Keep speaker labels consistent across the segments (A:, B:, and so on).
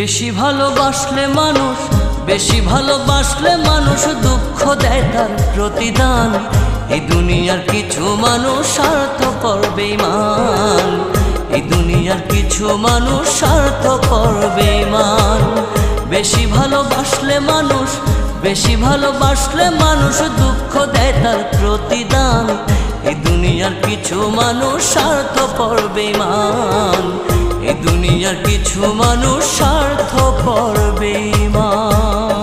A: বেশি ভালোবাসলে মানুষ, বেশি ভালোবাসলে মানুষ দুঃখ দেয় তার প্রতিদান। এই দুনিয়ার কিছু মানুষ স্বার্থপর বেঈমান, এই দুনিয়ার কিছু মানুষ স্বার্থপর বেঈমান। বেশি ভালোবাসলে মানুষ, বেশি ভালোবাসলে মানুষ দুঃখ দেয় তার প্রতিদান। এই দুনিয়ার কিছু মানুষ স্বার্থপর বেঈমান, এই দুনিয়ার কিছু মানুষ স্বার্থপর বেঈমান।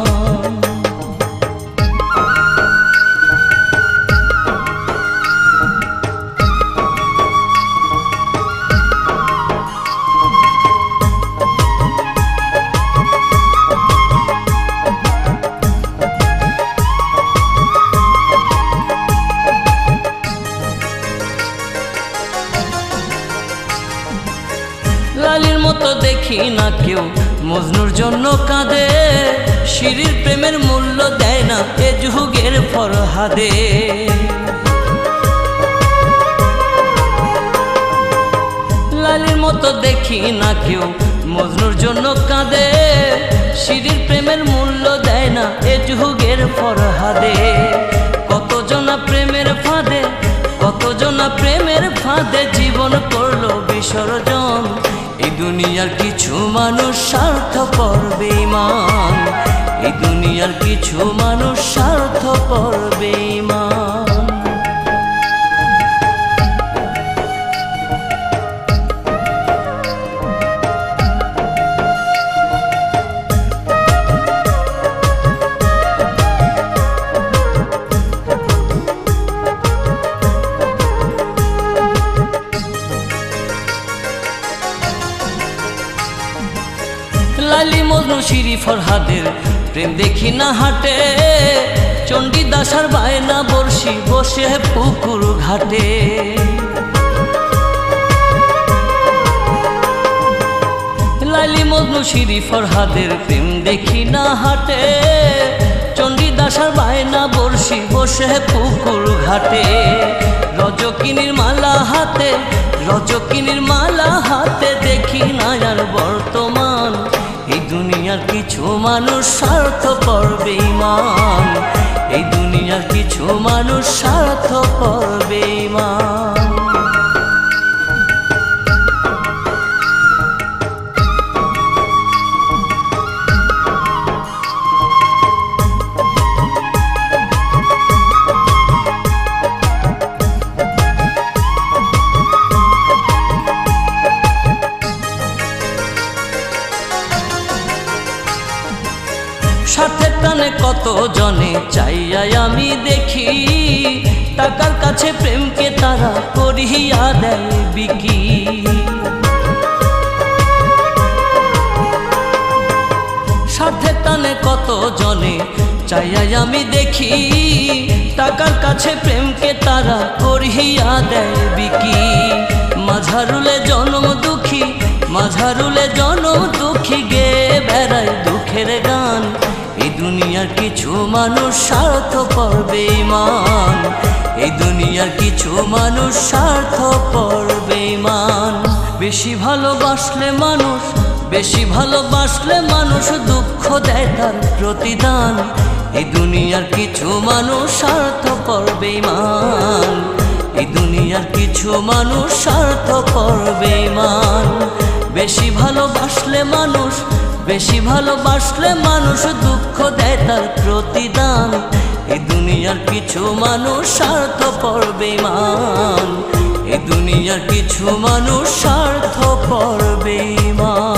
A: লালির মতো দেখি না কেউ মজনুর জন্য কাঁদে, শিরির প্রেমের মূল্য দেয় না এ যুগের ফরহাদে। লালির মতো দেখি না কেউ মজনুর জন্য কাঁদে, শিরির প্রেমের মূল্য দেয় না এ যুগের ফরহাদে। কতজনা প্রেমের ফাঁদে, কতজনা প্রেমের ফাঁদে জীবন করলো বিসর্জন। এই দুনিয়ার কিছু মানুষ স্বার্থপর বেঈমান, এই দুনিয়ার কিছু মানুষ স্বার্থপর বেঈমান। লালি মজনু শিরি ফরহাদের প্রেম দেখি না হাটে, চণ্ডীদাস আর বায়না বর্ষি বসে পুকুর ঘাটে। লালি মজনু শিরি ফরহাদের প্রেম দেখি না হাটে, চণ্ডীদাস আর বায়না বর্ষি বসে পুকুর ঘাটে। রজকিনীর মালা হাতে, রজকিনীর মালা হাতে দেখি না আর বর্তমান। এই দুনিয়ার কিছু মানুষ স্বার্থপর বেঈমান, এই দুনিয়ার কিছু মানুষ স্বার্থপর বেঈমান। স্বার্থের টানে কত জনে চাইয়াই আমি দেখি, টাকার কাছে প্রেমকে তারা করিয়া দেয় বিকি। স্বার্থের টানে কত জনে চাইয়াই আমি দেখি, টাকার কাছে প্রেমকে তারা করিয়া দেয় বিকি। মাঝারুলে জনম দুঃখী, মাঝারুলে জনম দুঃখী গে বেড়ায় দুঃখের গান। এই দুনিয়ার কিছু মানুষ স্বার্থপর বেঈমান, এই দুনিয়ার কিছু মানুষ স্বার্থপর বেঈমান। বেশি ভালোবাসলে মানুষ, বেশি ভালোবাসলে মানুষ দুঃখ দেয় তার প্রতিদান। এই দুনিয়ার কিছু মানুষ স্বার্থপর বেঈমান, এই দুনিয়ার কিছু মানুষ স্বার্থপর বেঈমান। বেশি ভালোবাসলে মানুষ, বেশি ভালোবাসলে মানুষ দুঃখ দেয় তার প্রতিদান। এই দুনিয়ার কিছু মানুষ স্বার্থপর বেঈমান, এই দুনিয়ার কিছু মানুষ স্বার্থপর বেঈমান।